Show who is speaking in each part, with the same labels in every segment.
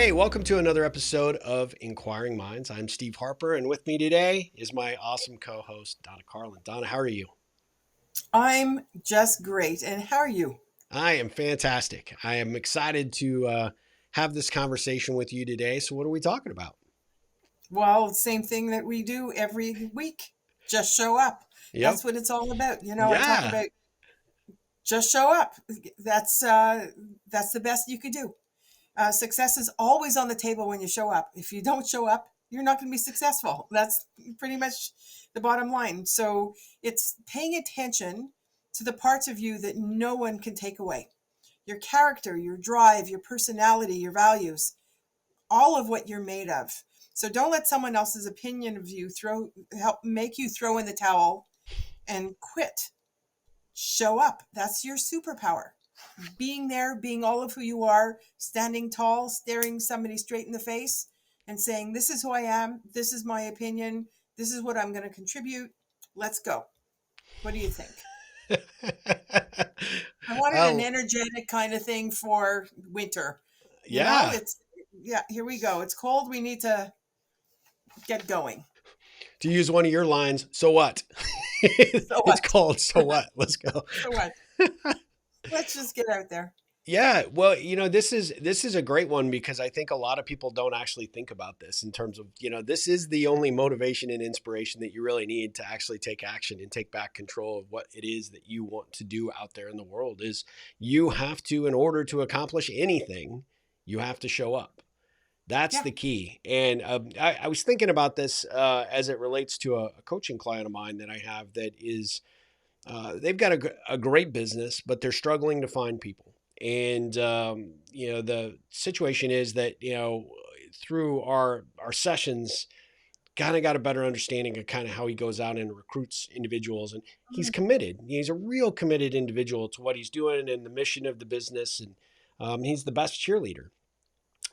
Speaker 1: Hey, welcome to another episode of Inquiring Minds. I'm Steve Harper, and with me today is my awesome co-host, Donna Carlin. Donna, how are you?
Speaker 2: I'm just great. And how are you?
Speaker 1: I am fantastic. I am excited to have this conversation with you today. So what are we talking about?
Speaker 2: Well, same thing that we do every week. Just show up.
Speaker 1: Yep.
Speaker 2: That's what it's all about. I talk
Speaker 1: Yeah.
Speaker 2: about just show up. That's the best you could do. Success is always on the table when you show up. If you don't show up, you're not going to be successful. That's pretty much the bottom line. So it's paying attention to the parts of you that no one can take away. Your character, your drive, your personality, your values, all of what you're made of. So don't let someone else's opinion of you help make you throw in the towel and quit. Show up. That's your superpower. Being there, being all of who you are, standing tall, staring somebody straight in the face and saying, "This is who I am. This is my opinion. This is what I'm going to contribute. Let's go." What do you think? I wanted an
Speaker 1: Oh,
Speaker 2: energetic kind of thing for winter.
Speaker 1: yeah.
Speaker 2: It's yeah, here we go. It's cold. We need to get going.
Speaker 1: To use one of your lines, so what?
Speaker 2: So
Speaker 1: It's
Speaker 2: what?
Speaker 1: called So What? Let's go.
Speaker 2: So what? Let's just get out there.
Speaker 1: Yeah, well, this is a great one because I think a lot of people don't actually think about this in terms of, this is the only motivation and inspiration that you really need to actually take action and take back control of what it is that you want to do out there in the world is you have to, in order to accomplish anything, you have to show up. That's
Speaker 2: Yeah.
Speaker 1: the key. And I was thinking about this as it relates to a coaching client of mine that I have that is they've got a great business, but they're struggling to find people. And the situation is that through our sessions, kind of got a better understanding of kind of how he goes out and recruits individuals, and he's
Speaker 2: Mhm.
Speaker 1: committed. He's a real committed individual to what he's doing and the mission of the business, and he's the best cheerleader.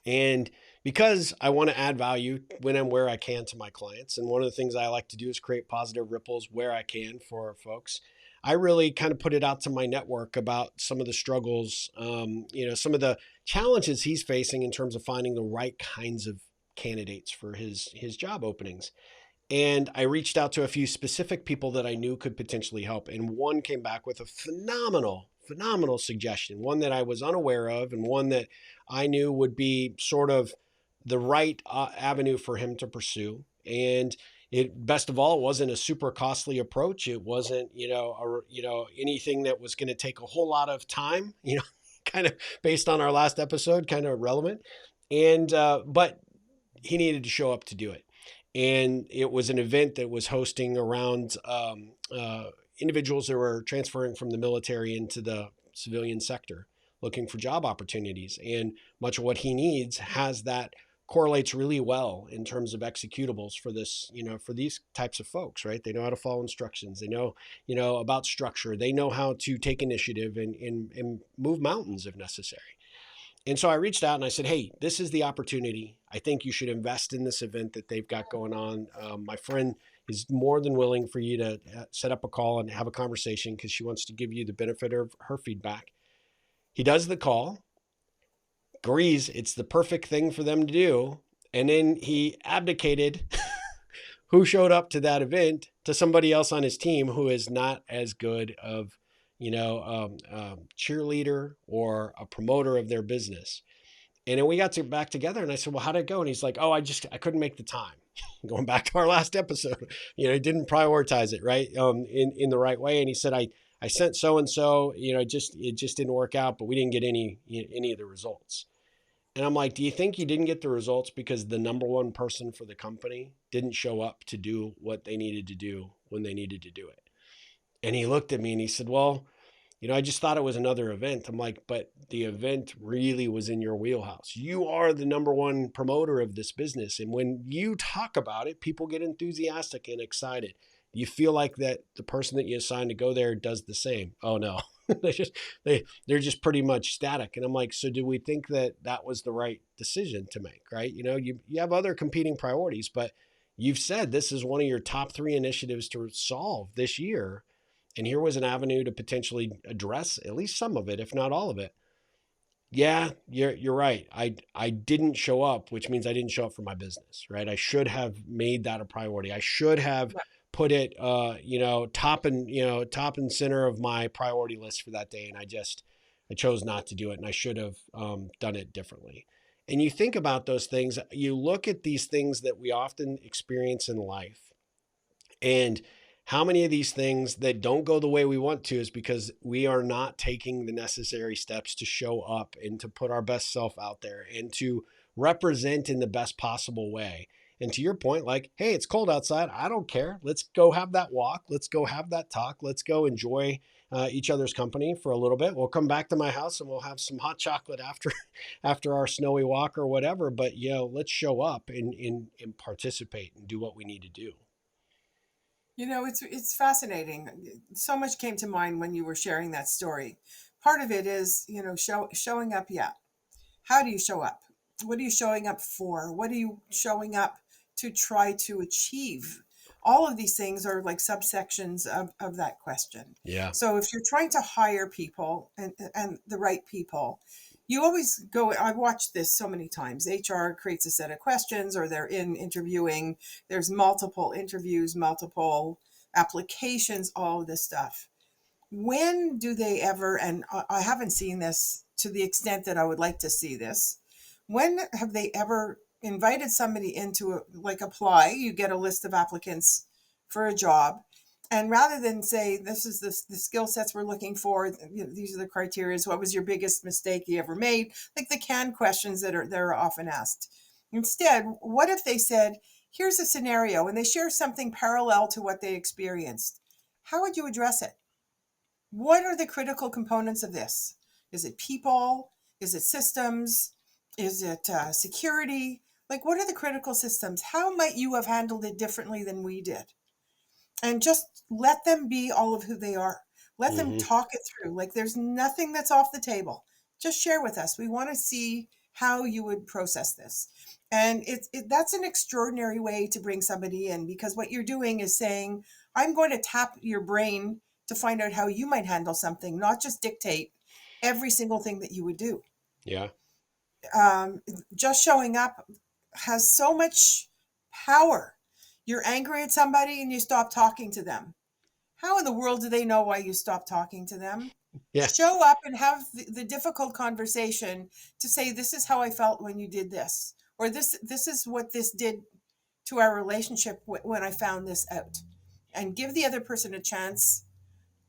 Speaker 1: And because I want to add value when and where I can to my clients, and one of the things I like to do is create positive ripples where I can for our folks. I really kind of put it out to my network about some of the struggles, some of the challenges he's facing in terms of finding the right kinds of candidates for his job openings. And I reached out to a few specific people that I knew could potentially help. And one came back with a phenomenal suggestion, one that I was unaware of, and one that I knew would be sort of the right avenue for him to pursue. And it, best of all, it wasn't a super costly approach. It wasn't, anything that was going to take a whole lot of time, kind of based on our last episode, kind of relevant. And, but he needed to show up to do it. And it was an event that was hosting around individuals that were transferring from the military into the civilian sector, looking for job opportunities. And much of what he needs has that correlates really well in terms of executables for this, for these types of folks, right? They know how to follow instructions. They know, about structure. They know how to take initiative and move mountains if necessary. And so I reached out and I said, "Hey, this is the opportunity. I think you should invest in this event that they've got going on. My friend is more than willing for you to set up a call and have a conversation because she wants to give you the benefit of her feedback." He does the call, agrees it's the perfect thing for them to do. And then he abdicated who showed up to that event to somebody else on his team who is not as good of cheerleader or a promoter of their business. And then we got back together and I said, "Well, how'd it go?" And he's like, "Oh, I couldn't make the time." Going back to our last episode, he didn't prioritize it right in the right way. And he said, I sent so and so, it just didn't work out, but we didn't get any of the results." And I'm like, "Do you think you didn't get the results because the number one person for the company didn't show up to do what they needed to do when they needed to do it?" And he looked at me and he said, "Well, I just thought it was another event." I'm like, "But the event really was in your wheelhouse. You are the number one promoter of this business. And when you talk about it, people get enthusiastic and excited. You feel like that the person that you assigned to go there does the same." "Oh no." They're just pretty much static. And I'm like, "So do we think that that was the right decision to make?" Right? You have other competing priorities, but you've said this is one of your top three initiatives to solve this year. And here was an avenue to potentially address at least some of it, if not all of it. Yeah, you're right. I didn't show up, which means I didn't show up for my business, right? I should have made that a priority. I should have
Speaker 2: Right.
Speaker 1: put it, top and center of my priority list for that day, and I chose not to do it, and I should have done it differently. And you think about those things. You look at these things that we often experience in life, and how many of these things that don't go the way we want to is because we are not taking the necessary steps to show up and to put our best self out there and to represent in the best possible way. And to your point, like, hey, it's cold outside. I don't care. Let's go have that walk. Let's go have that talk. Let's go enjoy each other's company for a little bit. We'll come back to my house and we'll have some hot chocolate after after our snowy walk or whatever. But let's show up and participate and do what we need to do.
Speaker 2: It's fascinating. So much came to mind when you were sharing that story. Part of it is, showing up. Yeah. How do you show up? What are you showing up for? What are you showing up to try to achieve? All of these things are like subsections of that question.
Speaker 1: Yeah.
Speaker 2: So if you're trying to hire people and the right people, you always go, I've watched this so many times. HR creates a set of questions, or they're in interviewing. There's multiple interviews, multiple applications, all of this stuff. When do they ever, and I haven't seen this to the extent that I would like to see this, when have they ever invited somebody into like apply, you get a list of applicants for a job, and rather than say, this is the skill sets we're looking for, these are the criteria, what was your biggest mistake you ever made, like the canned questions that are often asked. Instead, what if they said, here's a scenario, and they share something parallel to what they experienced? How would you address it? What are the critical components of this? Is it people? Is it systems? Is it security? Like, what are the critical systems? How might you have handled it differently than we did? And just let them be all of who they are. Let them
Speaker 1: Hmm.
Speaker 2: talk it through. Like, there's nothing that's off the table. Just share with us. We want to see how you would process this. And that's an extraordinary way to bring somebody in, because what you're doing is saying, I'm going to tap your brain to find out how you might handle something, not just dictate every single thing that you would do.
Speaker 1: Yeah.
Speaker 2: um, just showing up has so much power. You're angry at somebody and you stop talking to them. How in the world do they know why you stop talking to them?
Speaker 1: Yeah.
Speaker 2: Show up and have the difficult conversation to say, this is how I felt when you did this, or this is what this did to our relationship when I found this out, and give the other person a chance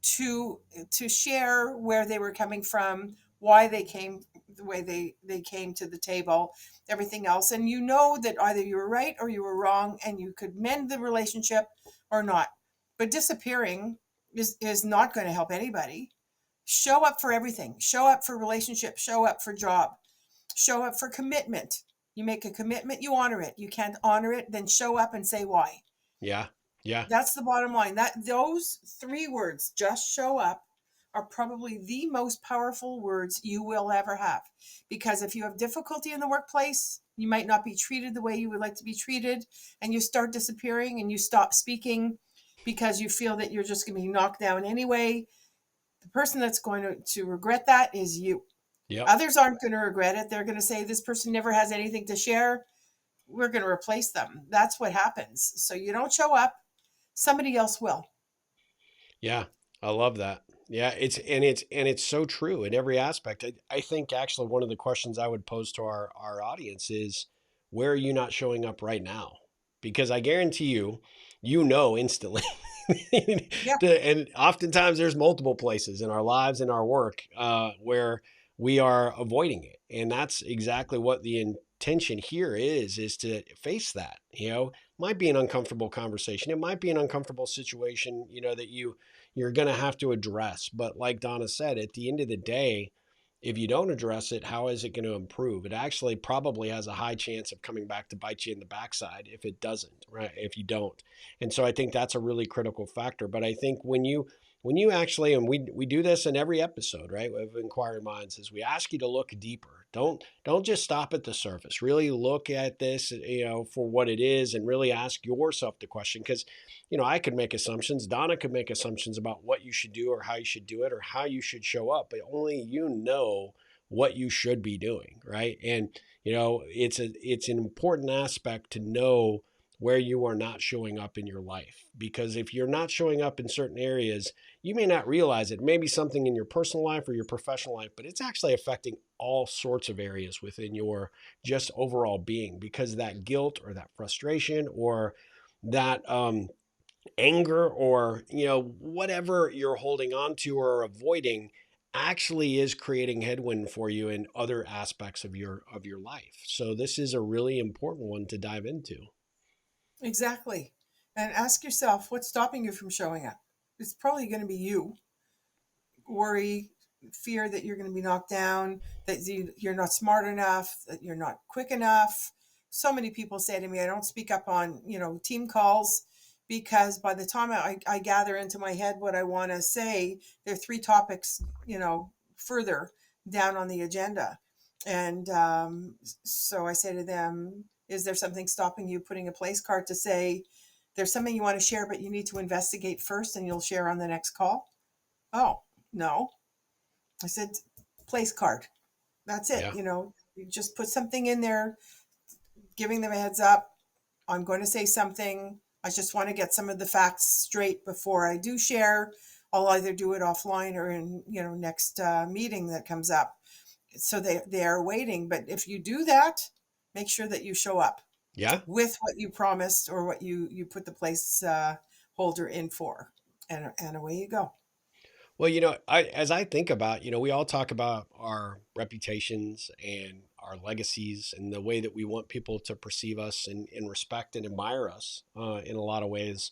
Speaker 2: to share where they were coming from, why they came the way they came to the table, everything else. And that either you were right or you were wrong, and you could mend the relationship or not. But disappearing is not going to help anybody. Show up for everything. Show up for relationship, show up for job, show up for commitment. You make a commitment, you honor it. You can't honor it, then show up and say why.
Speaker 1: Yeah. Yeah.
Speaker 2: That's the bottom line. That those three words, just show up, are probably the most powerful words you will ever have. Because if you have difficulty in the workplace, you might not be treated the way you would like to be treated, and you start disappearing and you stop speaking because you feel that you're just going to be knocked down anyway. The person that's going to regret that is you.
Speaker 1: Yep.
Speaker 2: Others aren't going to regret it. They're going to say, this person never has anything to share. We're going to replace them. That's what happens. So you don't show up, somebody else will.
Speaker 1: Yeah. I love that. Yeah. It's so true in every aspect. I think actually one of the questions I would pose to our audience is, where are you not showing up right now? Because I guarantee you, instantly.
Speaker 2: Yeah.
Speaker 1: And oftentimes there's multiple places in our lives and our work where we are avoiding it. And that's exactly what the intention here is to face that. Might be an uncomfortable conversation. It might be an uncomfortable situation, that you're going to have to address. But like Donna said, at the end of the day, if you don't address it, how is it going to improve? It actually probably has a high chance of coming back to bite you in the backside if it doesn't, right? If you don't. And so I think that's a really critical factor. But I think when you actually, and we do this in every episode, right, of Inquiry Minds, is we ask you to look deeper. Don't just stop at the surface. Really look at this, for what it is, and really ask yourself the question. Because, I could make assumptions. Donna could make assumptions about what you should do or how you should do it or how you should show up, but only what you should be doing, right? And it's an important aspect to know where you are not showing up in your life, because if you're not showing up in certain areas, you may not realize it. Maybe something in your personal life or your professional life, but it's actually affecting all sorts of areas within your just overall being, because that guilt or that frustration or that anger or whatever you're holding on to or avoiding actually is creating headwind for you in other aspects of your life. So this is a really important one to dive into.
Speaker 2: Exactly. And ask yourself, what's stopping you from showing up? It's probably going to be you. Worry, fear that you're going to be knocked down, that you're not smart enough, that you're not quick enough. So many people say to me, I don't speak up on, team calls because by the time I gather into my head what I want to say, there are three topics, further down on the agenda. And so I say to them, is there something stopping you putting a place card to say, there's something you want to share, but you need to investigate first and you'll share on the next call? Oh, no. I said, place card. That's it.
Speaker 1: Yeah.
Speaker 2: You just put something in there, giving them a heads up. I'm going to say something. I just want to get some of the facts straight before I do share. I'll either do it offline or in, next meeting that comes up. So they are waiting. But if you do that, make sure that you show up
Speaker 1: Yeah.
Speaker 2: with what you promised or what you put the place holder in for. And away you go.
Speaker 1: Well, as I think about, we all talk about our reputations and our legacies and the way that we want people to perceive us and respect and admire us in a lot of ways.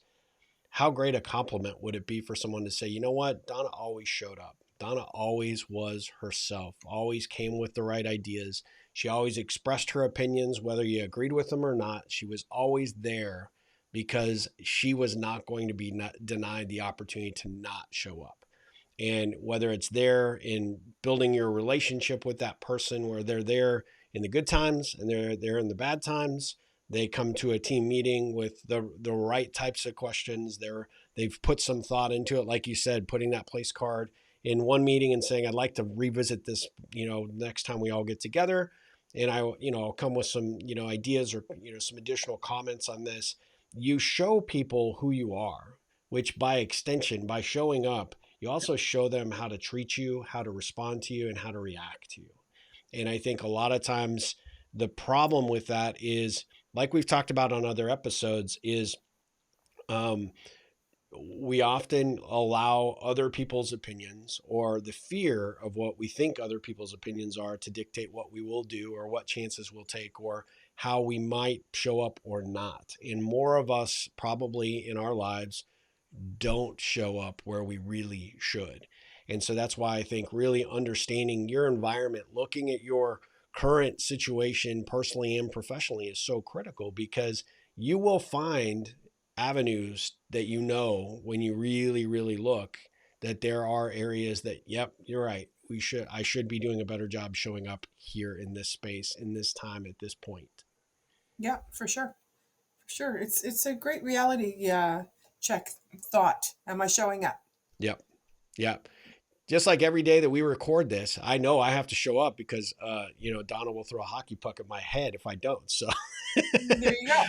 Speaker 1: How great a compliment would it be for someone to say, you know what, Donna always showed up. Donna always was herself, always came with the right ideas. She always expressed her opinions, whether you agreed with them or not. She was always there because she was not going to be denied the opportunity to not show up. And whether it's there in building your relationship with that person, where they're there in the good times and they're there in the bad times, they come to a team meeting with the right types of questions. They've put some thought into it, like you said, putting that place card in one meeting and saying, I'd like to revisit this, next time we all get together. And I'll come with some, ideas or, some additional comments on this. You show people who you are, which by extension, by showing up, you also show them how to treat you, how to respond to you, and how to react to you. And I think a lot of times the problem with that is, like we've talked about on other episodes, is um, we often allow other people's opinions or the fear of what we think other people's opinions are to dictate what we will do or what chances we'll take or how we might show up or not. And more of us probably in our lives don't show up where we really should. And so that's why I think really understanding your environment, looking at your current situation personally and professionally is so critical, because you will find avenues that when you really, really look, that there are areas that, yep, you're right. I should be doing a better job showing up here in this space, in this time, at this point.
Speaker 2: Yeah, for sure. For sure. It's a great reality check thought. Am I showing up?
Speaker 1: Yep. Yep. Just like every day that we record this, I know I have to show up because, Donna will throw a hockey puck at my head if I don't. So
Speaker 2: There you go.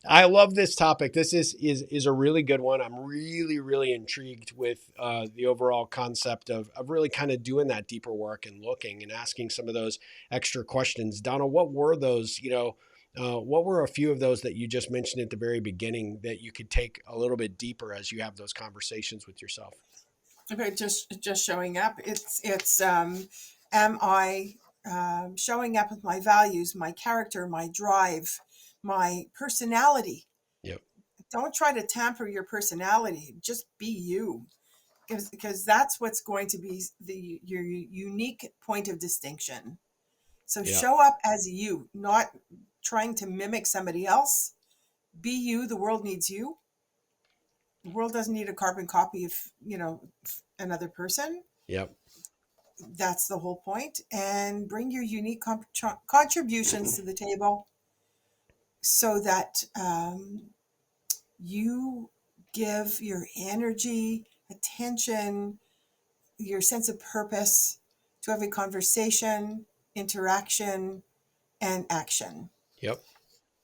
Speaker 1: I love this topic. This is a really good one. I'm really, really intrigued with the overall concept of really kind of doing that deeper work and looking and asking some of those extra questions. Donna, what were those, what were a few of those that you just mentioned at the very beginning that you could take a little bit deeper as you have those conversations with yourself?
Speaker 2: Okay, just showing up. It's am I showing up with my values, my character, my drive, my personality?
Speaker 1: Yep.
Speaker 2: Don't try to tamper your personality. Just be you, because that's what's going to be your unique point of distinction. So
Speaker 1: Yeah.
Speaker 2: show up as you, not trying to mimic somebody else. Be you. The world needs you. The world doesn't need a carbon copy of, another person.
Speaker 1: Yep.
Speaker 2: That's the whole point. And bring your unique contributions to the table so that you give your energy, attention, your sense of purpose to every conversation, interaction, and action.
Speaker 1: Yep.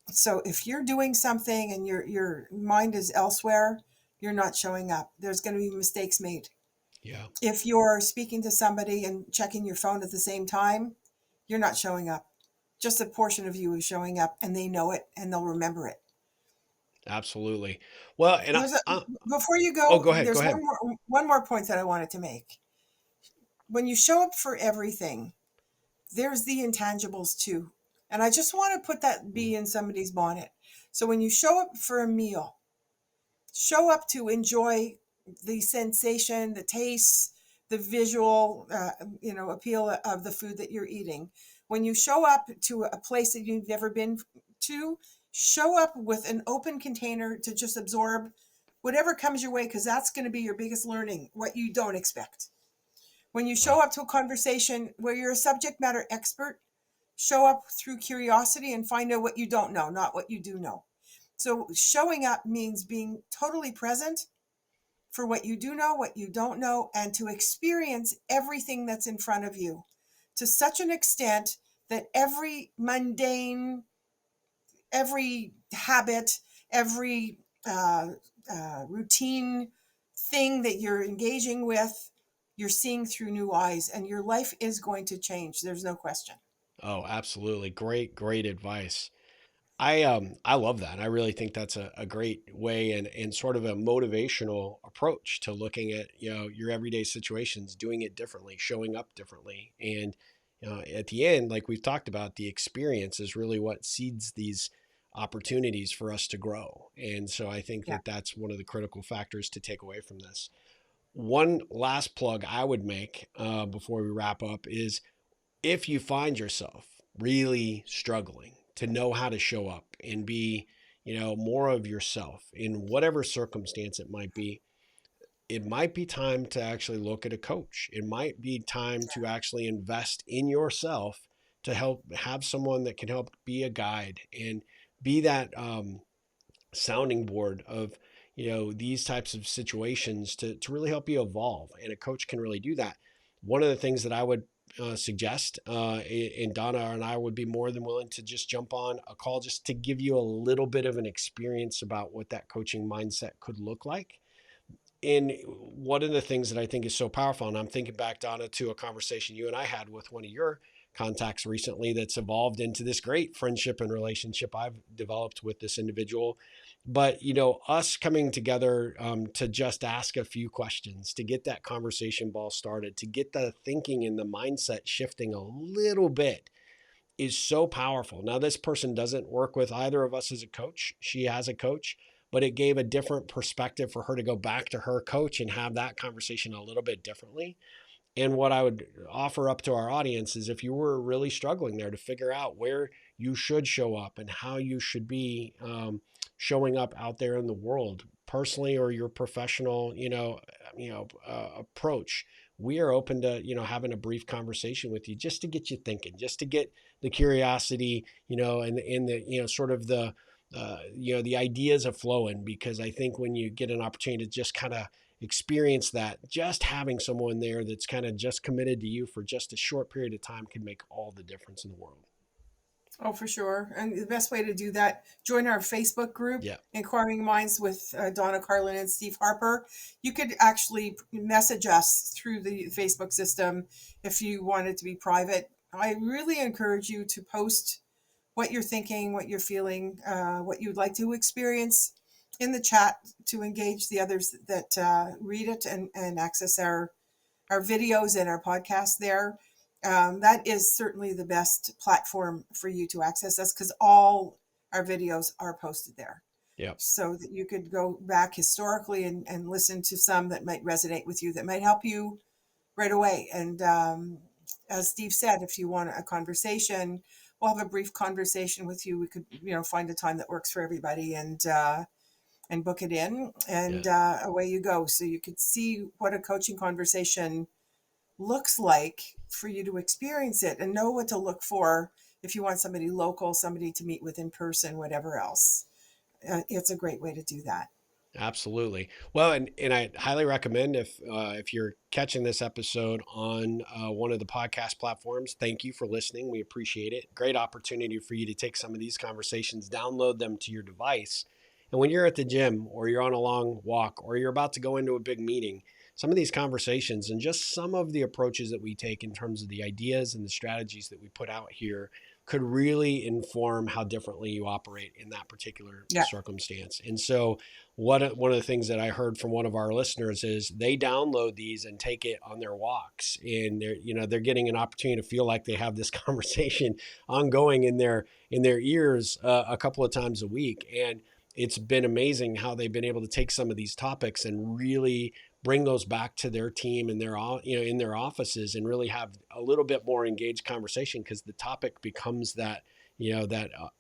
Speaker 2: So if you're doing something and your mind is elsewhere, you're not showing up. There's going to be mistakes made.
Speaker 1: Yeah.
Speaker 2: If you're speaking to somebody and checking your phone at the same time, you're not showing up. Just a portion of you is showing up, and they know it and they'll remember it.
Speaker 1: Absolutely. Well, and
Speaker 2: There's a Before you
Speaker 1: oh,
Speaker 2: go,
Speaker 1: go ahead. Go
Speaker 2: there's
Speaker 1: ahead.
Speaker 2: one more point that I wanted to make. When you show up for everything, there's the intangibles too. And I just want to put that
Speaker 1: Mm.
Speaker 2: bee in somebody's bonnet. So when you show up for a meal, show up to enjoy the sensation, the taste, the visual, appeal of the food that you're eating. When you show up to a place that you've never been to, show up with an open container to just absorb whatever comes your way, because that's going to be your biggest learning, what you don't expect. When you
Speaker 1: Wow.
Speaker 2: show up to a conversation where you're a subject matter expert, show up through curiosity and find out what you don't know, not what you do know. So showing up means being totally present for what you do know, what you don't know, and to experience everything that's in front of you to such an extent that every mundane, every habit, every uh, routine thing that you're engaging with, you're seeing through new eyes, and your life is going to change. There's no question.
Speaker 1: Oh, absolutely. Great, great advice. I love that. I really think that's a great way and sort of a motivational approach to looking at, your everyday situations, doing it differently, showing up differently. And at the end, like we've talked about, the experience is really what seeds these opportunities for us to grow. And so I think
Speaker 2: Yeah.
Speaker 1: that that's one of the critical factors to take away from this. One last plug I would make before we wrap up is, if you find yourself really struggling to know how to show up and be, more of yourself in whatever circumstance it might be time to actually look at a coach. It might be time to actually invest in yourself to help have someone that can help be a guide and be that sounding board of, these types of situations to really help you evolve, and a coach can really do that. One of the things that I would suggest, and Donna and I would be more than willing to just jump on a call just to give you a little bit of an experience about what that coaching mindset could look like. And one of the things that I think is so powerful, and I'm thinking back, Donna, to a conversation you and I had with one of your contacts recently that's evolved into this great friendship and relationship I've developed with this individual. But, us coming together to just ask a few questions, to get that conversation ball started, to get the thinking and the mindset shifting a little bit is so powerful. Now, this person doesn't work with either of us as a coach. She has a coach, but it gave a different perspective for her to go back to her coach and have that conversation a little bit differently. And what I would offer up to our audience is, if you were really struggling there to figure out where you should show up and how you should be showing up out there in the world, personally or your professional, approach, we are open to, having a brief conversation with you just to get you thinking, just to get the curiosity, and the, sort of the ideas of flowing. Because I think when you get an opportunity to just kind of experience that, just having someone there that's kind of just committed to you for just a short period of time can make all the difference in the world.
Speaker 2: Oh, for sure. And the best way to do that, join our Facebook group,
Speaker 1: Yeah.
Speaker 2: Inquiring Minds with Donna Carlin and Steve Harper. You could actually message us through the Facebook system if you want it to be private. I really encourage you to post what you're thinking, what you're feeling, what you'd like to experience in the chat to engage the others that read it and access our videos and our podcast there. That is certainly the best platform for you to access us, because all our videos are posted there.
Speaker 1: Yeah.
Speaker 2: So that you could go back historically and listen to some that might resonate with you, that might help you right away. And as Steve said, if you want a conversation, we'll have a brief conversation with you. We could, find a time that works for everybody and book it in,
Speaker 1: Yeah.
Speaker 2: and away you go. So you could see what a coaching conversation looks like for you to experience it and know what to look for if you want somebody local, somebody to meet with in person, whatever else. It's a great way to do that.
Speaker 1: Absolutely. Well, and I highly recommend if you're catching this episode on one of the podcast platforms, thank you for listening. We appreciate it. Great opportunity for you to take some of these conversations, download them to your device, and when you're at the gym or you're on a long walk or you're about to go into a big meeting, some of these conversations and just some of the approaches that we take in terms of the ideas and the strategies that we put out here could really inform how differently you operate in that particular
Speaker 2: Yeah.
Speaker 1: circumstance. And so one of the things that I heard from one of our listeners is they download these and take it on their walks, and they're getting an opportunity to feel like they have this conversation ongoing in their ears a couple of times a week. And it's been amazing how they've been able to take some of these topics and really bring those back to their team and their in their offices and really have a little bit more engaged conversation because the topic becomes that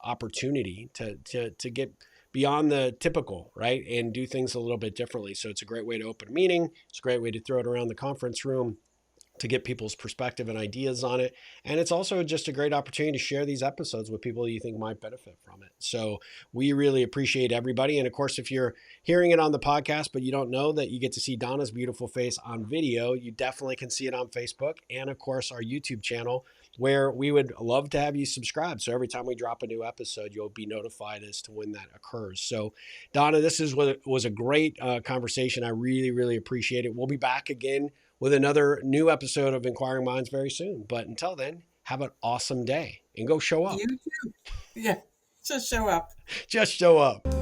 Speaker 1: opportunity to get beyond the typical, right? And do things a little bit differently. So it's a great way to open a meeting. It's a great way to throw it around the conference room to get people's perspective and ideas on it. And it's also just a great opportunity to share these episodes with people you think might benefit from it. So we really appreciate everybody. And of course, if you're hearing it on the podcast, but you don't know that you get to see Donna's beautiful face on video, you definitely can see it on Facebook and, of course, our YouTube channel, where we would love to have you subscribe. So every time we drop a new episode, you'll be notified as to when that occurs. So, Donna, this was a great conversation. I really, really appreciate it. We'll be back again with another new episode of Inquiring Minds very soon. But until then, have an awesome day and go show up.
Speaker 2: You too. Yeah. Just show up.
Speaker 1: Just show up.